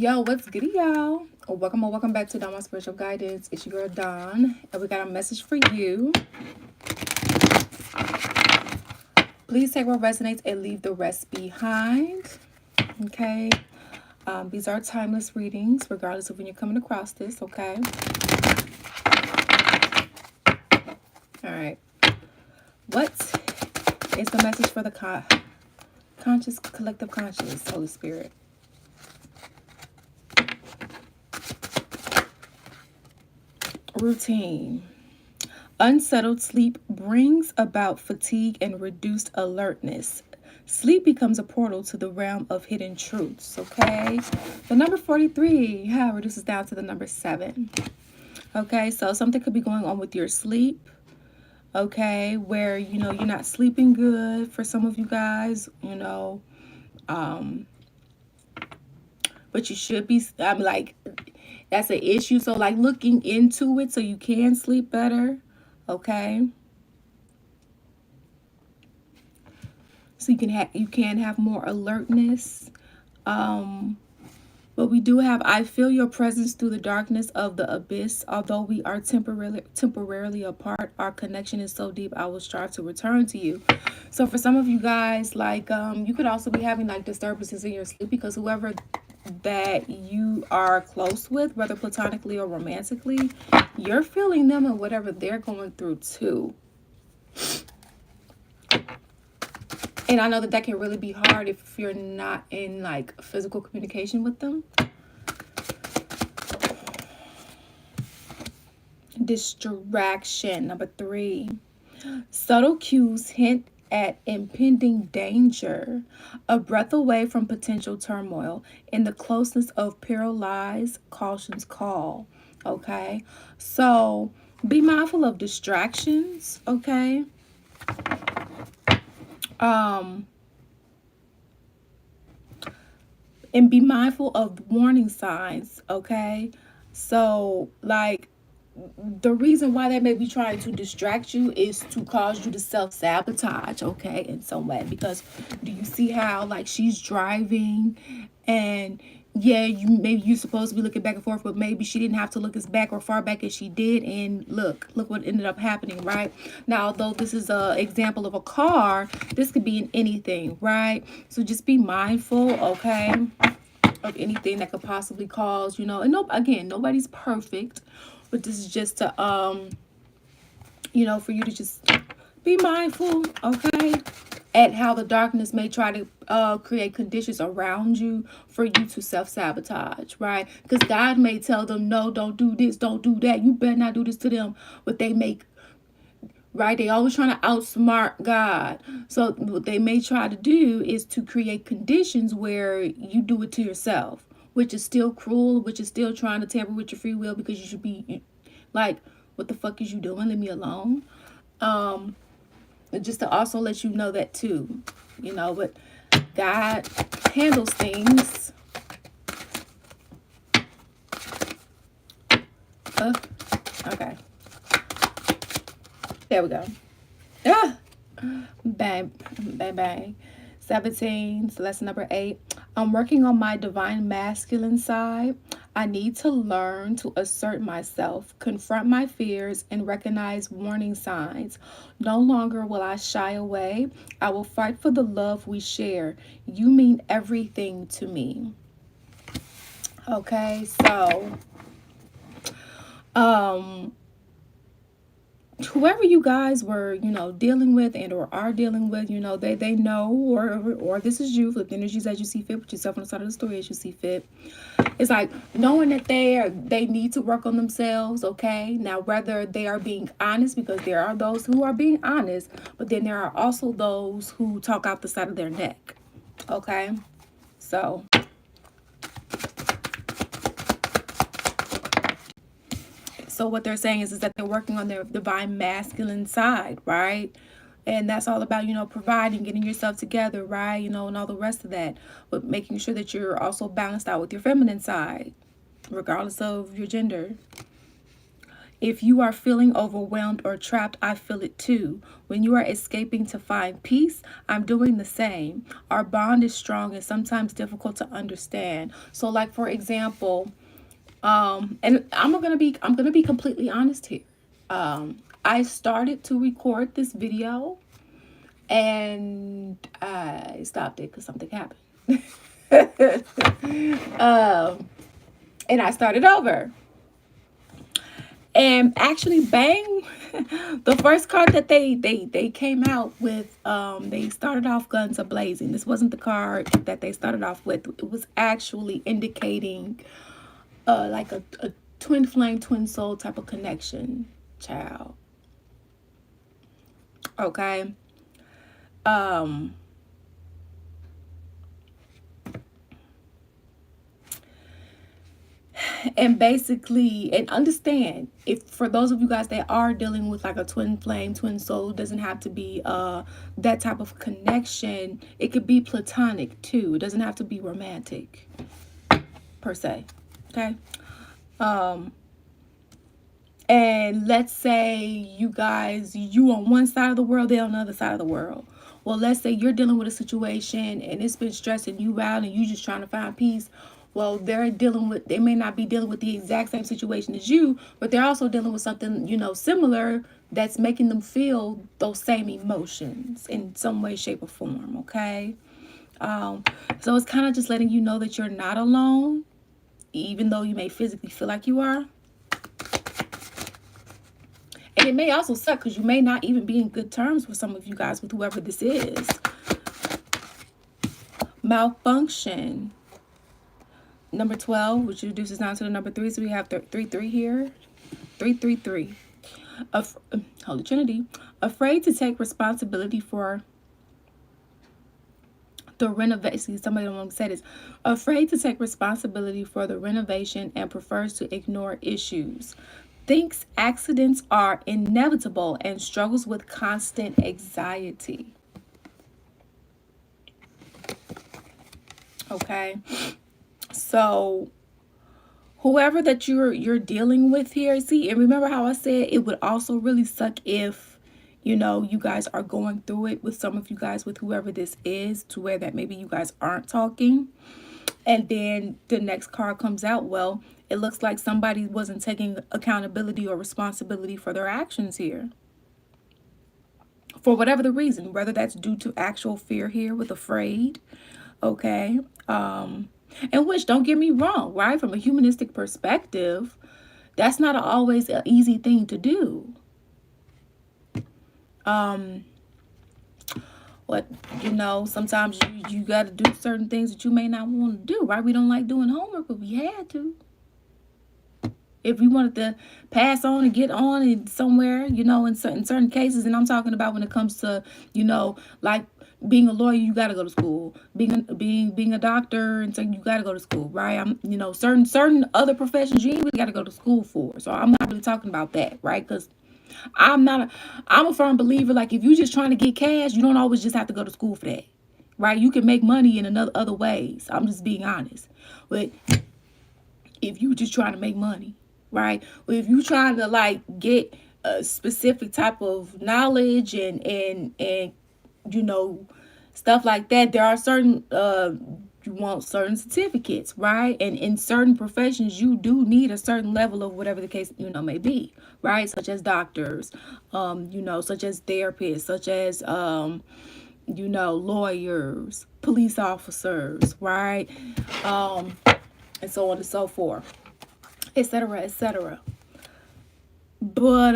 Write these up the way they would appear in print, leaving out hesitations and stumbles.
Yo, what's good, y'all? Welcome or welcome back to Dawn Spiritual Guidance. It's your girl Dawn, and we got a message for you. Please take what resonates and leave the rest behind. Okay. These are timeless readings, regardless of when you're coming across this. Okay. All right. What is the message for the conscious, collective conscious, Holy Spirit? Routine. Unsettled sleep brings about fatigue and reduced alertness. Sleep becomes a portal to the realm of hidden truths, okay? The number 43 reduces down to the number 7. Okay, so something could be going on with your sleep, okay, where, you're not sleeping good for some of you guys, but you should be, that's an issue. So, looking into it so you can sleep better, okay? So you can have more alertness. But we do have, I feel your presence through the darkness of the abyss. Although we are temporarily apart, our connection is so deep, I will strive to return to you. So for some of you guys, you could also be having disturbances in your sleep because whoever that you are close with, whether platonically or romantically, you're feeling them and whatever they're going through too. And I know that can really be hard if you're not in physical communication with them. Distraction, number 3. Subtle cues hint at impending danger. A breath away from potential turmoil. In the closeness of peril lies caution's call. Okay, so be mindful of distractions. Okay. And be mindful of warning signs, okay? So, the reason why they may be trying to distract you is to cause you to self-sabotage, okay, in some way. Because do you see how, she's driving and yeah, you're supposed to be looking back and forth, but maybe she didn't have to look as back or far back as she did, and look what ended up happening, right? Now, although this is an example of a car, this could be in anything, right? So just be mindful, okay, of anything that could possibly cause, and again, nobody's perfect, but this is just to for you to just be mindful, okay, at how the darkness may try to create conditions around you for you to self-sabotage, right? Because God may tell them, no, don't do this, don't do that, you better not do this to them, but they make, right, they always trying to outsmart God. So what they may try to do is to create conditions where you do it to yourself, which is still cruel, which is still trying to tamper with your free will, because you should be what the fuck is you doing? Leave me alone. Just to also let you know that too, but God handles things. Okay. There we go. Bang, bang, bang. 17, so lesson number 8. I'm working on my divine masculine side. I need to learn to assert myself, confront my fears, and recognize warning signs. No longer will I shy away. I will fight for the love we share. You mean everything to me. Okay, so whoever you guys were, dealing with and or are dealing with, they know, or this is you, flip the energies as you see fit, put yourself on the side of the story as you see fit. It's knowing that they need to work on themselves, okay? Now, whether they are being honest, because there are those who are being honest, but then there are also those who talk out the side of their neck, okay? So what they're saying is that they're working on their divine masculine side, right? And that's all about, providing, getting yourself together, right? And all the rest of that. But making sure that you're also balanced out with your feminine side, regardless of your gender. If you are feeling overwhelmed or trapped, I feel it too. When you are escaping to find peace, I'm doing the same. Our bond is strong and sometimes difficult to understand. So, like for example, and I'm gonna be completely honest here. I started to record this video and I stopped it because something happened. And I started over. And actually, bang, the first card that they came out with, they started off guns a blazing. This wasn't the card that they started off with. It was actually indicating like a twin flame, twin soul type of connection, child. Okay. Um and basically, and understand, if for those of you guys that are dealing with like a twin flame, twin soul, doesn't have to be that type of connection. It could be platonic too. It doesn't have to be romantic per se. Okay. um and let's say you on one side of the world, they on the other side of the world. Well, let's say you're dealing with a situation and it's been stressing you out and you just trying to find peace. Well, they may not be dealing with the exact same situation as you, but they're also dealing with something, similar, that's making them feel those same emotions in some way, shape, or form. Okay. um so it's kind of just letting you know that you're not alone, even though you may physically feel like you are. And it may also suck because you may not even be in good terms with some of you guys, with whoever this is. Malfunction. Number 12, which reduces down to the number 3. So we have 3 here. 3. Holy Trinity. Afraid to take responsibility for the renovation. Somebody don't want to say this. Afraid to take responsibility for the renovation and prefers to ignore issues. Thinks accidents are inevitable and struggles with constant anxiety. Okay. So whoever that you're dealing with here, see, and remember how I said it would also really suck if you guys are going through it with some of you guys, with whoever this is, to where that maybe you guys aren't talking, and then the next card comes out. Well, it looks like somebody wasn't taking accountability or responsibility for their actions here, for whatever the reason, whether that's due to actual fear here with afraid. Okay. And which, don't get me wrong, right, from a humanistic perspective, that's not always an easy thing to do. What sometimes you got to do certain things that you may not want to do, right? We don't like doing homework, but we had to. If we wanted to pass on and get on in somewhere, in certain cases, and I'm talking about when it comes to, like being a lawyer, you got to go to school. Being a doctor, and so you got to go to school, right? Certain other professions you ain't really got to go to school for. So I'm not really talking about that, right? Because I'm a firm believer, like, if you just trying to get cash, you don't always just have to go to school for that, right? You can make money in other ways. I'm just being honest. But if you just trying to make money, right? But if you trying to like get a specific type of knowledge and stuff like that, there are certain you want certain certificates, right? And in certain professions, you do need a certain level of whatever the case may be, right? Such as doctors, such as therapists, such as lawyers, police officers, right? And so on and so forth, etc., etc. But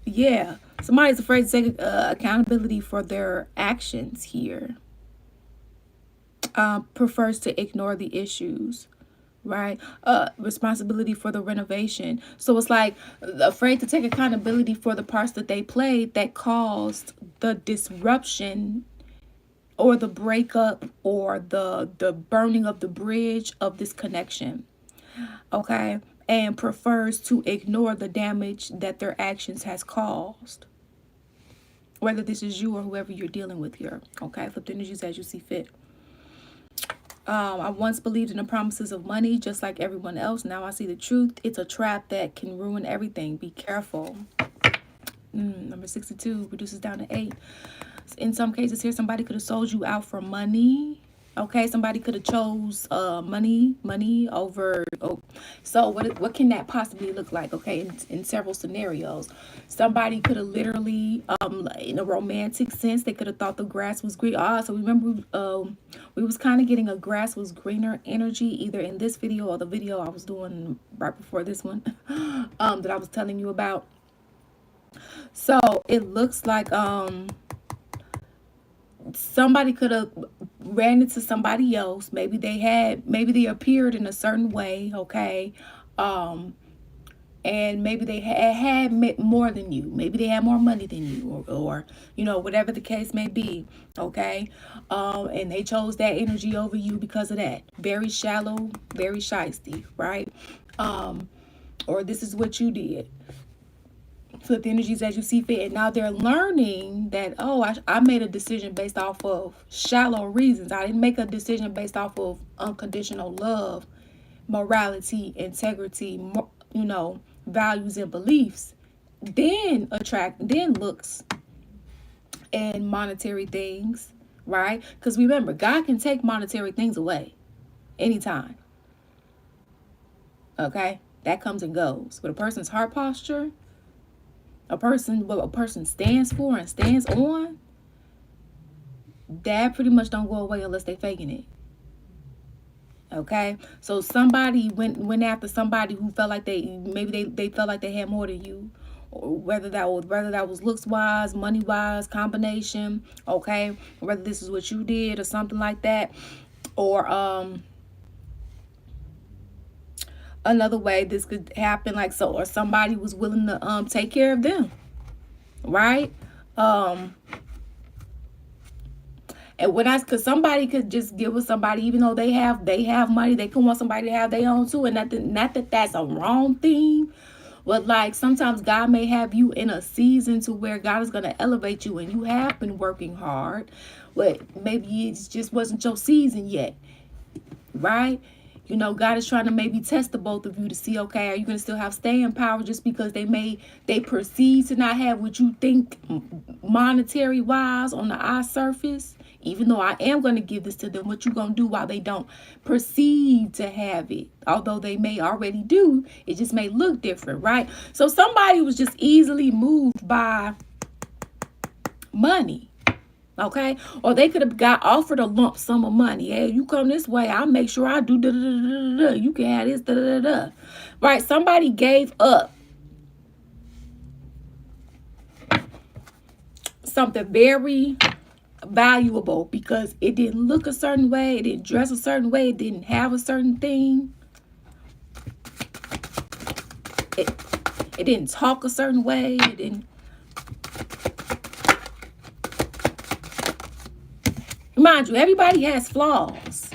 yeah, somebody's afraid to take accountability for their actions here. Prefers to ignore the issues, right? Responsibility for the renovation. So it's like afraid to take accountability for the parts that they played that caused the disruption or the breakup or the burning of the bridge of this connection. Okay. And prefers to ignore the damage that their actions has caused, whether this is you or whoever you're dealing with here. Okay. Flip the energies as you see fit. I once believed in the promises of money just like everyone else. Now I see the truth. It's a trap that can ruin everything. Be careful. Number 62 reduces down to 8. In some cases here, somebody could have sold you out for money. Okay, somebody could have chose money over. Oh, so what can that possibly look like? Okay, in several scenarios, somebody could have literally, in a romantic sense, they could have thought the grass was green. So remember, we was kind of getting a grass was greener energy either in this video or the video I was doing right before this one, that I was telling you about. So it looks like somebody could have ran into somebody else. Maybe they appeared in a certain way, okay? And maybe they had more than you. Maybe they had more money than you, or whatever the case may be, okay? And they chose that energy over you because of that. Very shallow, very shysty, right? Or this is what you did. Flip the energies as you see fit. And now they're learning that, I made a decision based off of shallow reasons. I didn't make a decision based off of unconditional love, morality, integrity, values and beliefs. Then looks and monetary things, right? Because remember, God can take monetary things away anytime. Okay? That comes and goes. But a person's heart posture, what a person stands for and stands on, that pretty much don't go away unless they faking it. Okay, so somebody went after somebody who felt like they felt like they had more than you, or whether that was looks wise, money wise, combination. Okay, whether this is what you did or something like that, or another way this could happen, like so, or somebody was willing to take care of them, right? And because somebody could just give with somebody, even though they have money, they can want somebody to have their own too. And not that that's a wrong thing, but like sometimes God may have you in a season to where God is going to elevate you, and you have been working hard, but maybe it just wasn't your season yet, right? God is trying to maybe test the both of you to see, okay, are you going to still have staying power just because they perceive to not have what you think monetary wise on the eye surface? Even though I am going to give this to them, what you going to do while they don't perceive to have it? Although they may already do, it just may look different, right? So somebody was just easily moved by money. Okay, or they could have got offered a lump sum of money. Hey, you come this way, I'll make sure I do da da da da da. You can have this da da da da. Right? Somebody gave up something very valuable because it didn't look a certain way, it didn't dress a certain way, it didn't have a certain thing. It didn't talk a certain way. It didn't. Mind you, everybody has flaws.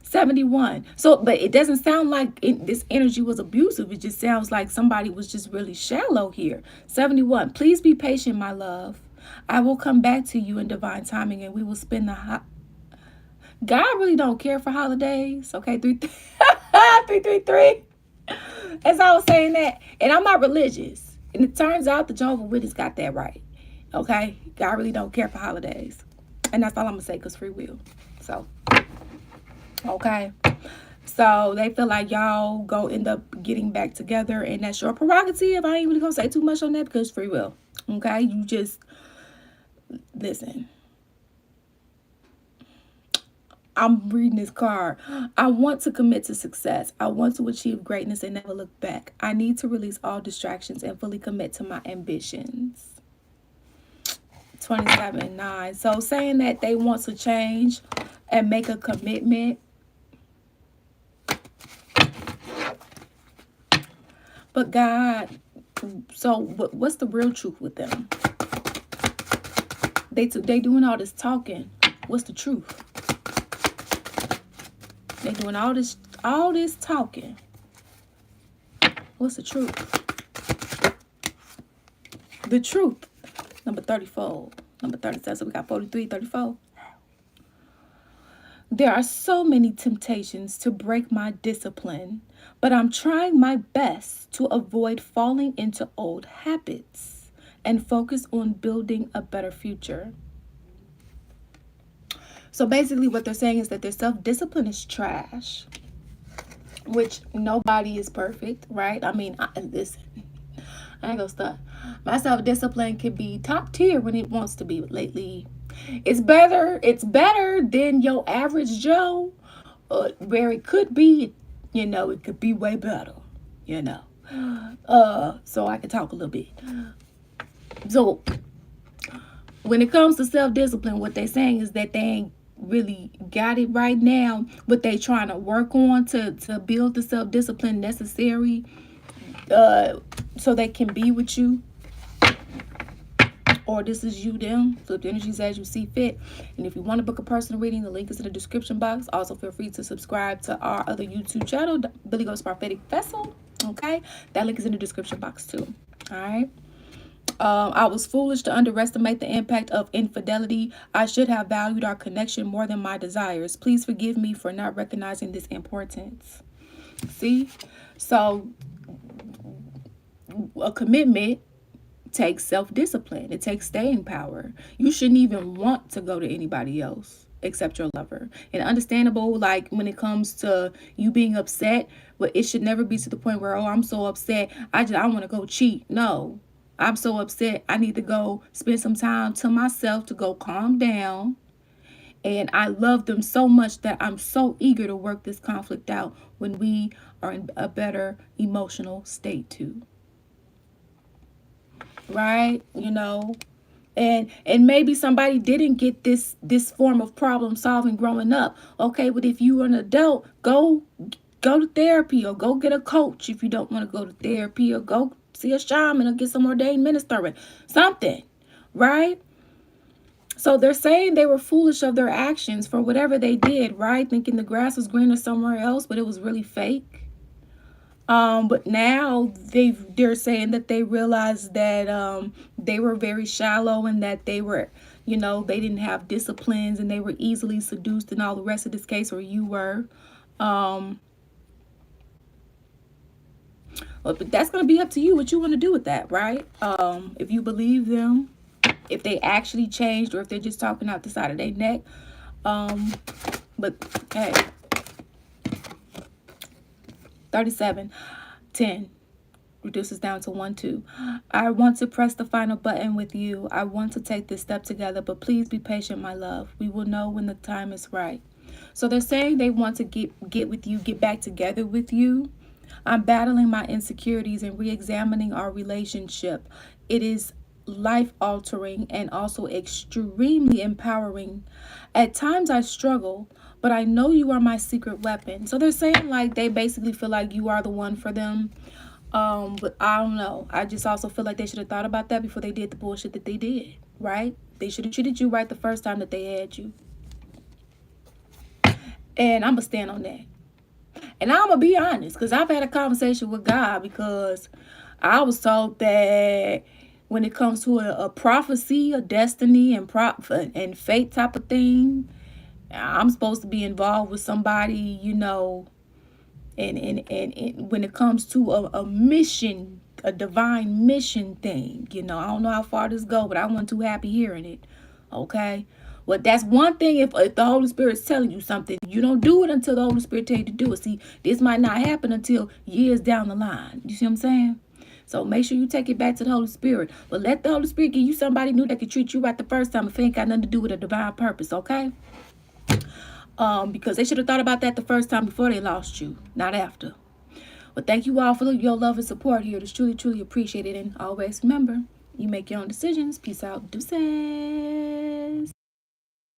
71. So, but it doesn't sound like this energy was abusive. It just sounds like somebody was just really shallow here. 71. Please be patient, my love. I will come back to you in divine timing, and we will spend God really don't care for holidays. Okay, 333. As I was saying that, and I'm not religious, and it turns out the Jehovah's Witness got that right. Okay, God really don't care for holidays, and that's all I'm gonna say, cause free will. So, okay, so they feel like y'all go end up getting back together, and that's your prerogative. I ain't really gonna say too much on that because free will. Okay, you just listen. I'm reading this card. I want to commit to success. I want to achieve greatness and never look back. I need to release all distractions and fully commit to my ambitions. 27:9. So saying that they want to change and make a commitment. But God, so what's the real truth with them? They doing all this talking. What's the truth? They doing all this talking. What's the truth? The truth. Number 34. Number 37. So we got 43, 34. There are so many temptations to break my discipline, but I'm trying my best to avoid falling into old habits and focus on building a better future. So basically, what they're saying is that their self discipline is trash, which nobody is perfect, right? I mean, listen, I ain't gonna stunt. My self discipline can be top tier when it wants to be, but lately, it's better. It's better than your average Joe, where it could be. It could be way better. You know. So I can talk a little bit. So when it comes to self discipline, what they're saying is that they ain't really got it right now, but they trying to work on to build the self discipline necessary, so they can be with you, or this is you them. Flip the energies as you see fit. And if you want to book a personal reading, the link is in the description box. Also feel free to subscribe to our other YouTube channel, Billy Ghost Prophetic Vessel. Okay, that link is in the description box too. All right. I was foolish to underestimate the impact of infidelity. I should have valued our connection more than my desires. Please forgive me for not recognizing this importance. See? So, a commitment takes self-discipline. It takes staying power. You shouldn't even want to go to anybody else except your lover. And understandable, like when it comes to you being upset, but it should never be to the point where, oh, I'm so upset, I want to go cheat. No. I'm so upset, I need to go spend some time to myself to go calm down. And I love them so much that I'm so eager to work this conflict out when we are in a better emotional state too. Right? And maybe somebody didn't get this form of problem solving growing up. Okay, but if you are an adult, go to therapy, or go get a coach if you don't want to go to therapy, or go see a shaman, or get some ordained minister, something, right? So they're saying they were foolish of their actions for whatever they did, right? Thinking the grass was greener somewhere else, but it was really fake. But now they're saying that they realized that they were very shallow, and that they were, they didn't have disciplines, and they were easily seduced, and all the rest of this case, or you were. But that's going to be up to you what you want to do with that, right? If you believe them, if they actually changed, or if they're just talking out the side of their neck. But hey, 37:10 reduces down to 1:2. I want to press the final button with you. I want to take this step together, but please be patient, my love. We will know when the time is right. So they're saying they want to get with you, get back together with you. I'm battling my insecurities and re-examining our relationship. It is life-altering and also extremely empowering. At times I struggle, but I know you are my secret weapon. So they're saying like they basically feel like you are the one for them. But I don't know. I just also feel like they should have thought about that before they did the bullshit that they did, right? They should have treated you right the first time that they had you. And I'm going to stand on that. And I'm going to be honest, because I've had a conversation with God, because I was told that when it comes to a prophecy, a destiny, and fate type of thing, I'm supposed to be involved with somebody, and when it comes to a mission, a divine mission thing, I don't know how far this go, but I wasn't too happy hearing it. Okay. Well, that's one thing. If the Holy Spirit's telling you something, you don't do it until the Holy Spirit tell you to do it. See, this might not happen until years down the line. You see what I'm saying? So make sure you take it back to the Holy Spirit. But let the Holy Spirit give you somebody new that can treat you right the first time if it ain't got nothing to do with a divine purpose, okay? Because they should have thought about that the first time before they lost you, not after. But thank you all for your love and support here. It's truly, truly appreciated. And always remember, you make your own decisions. Peace out. Deuces.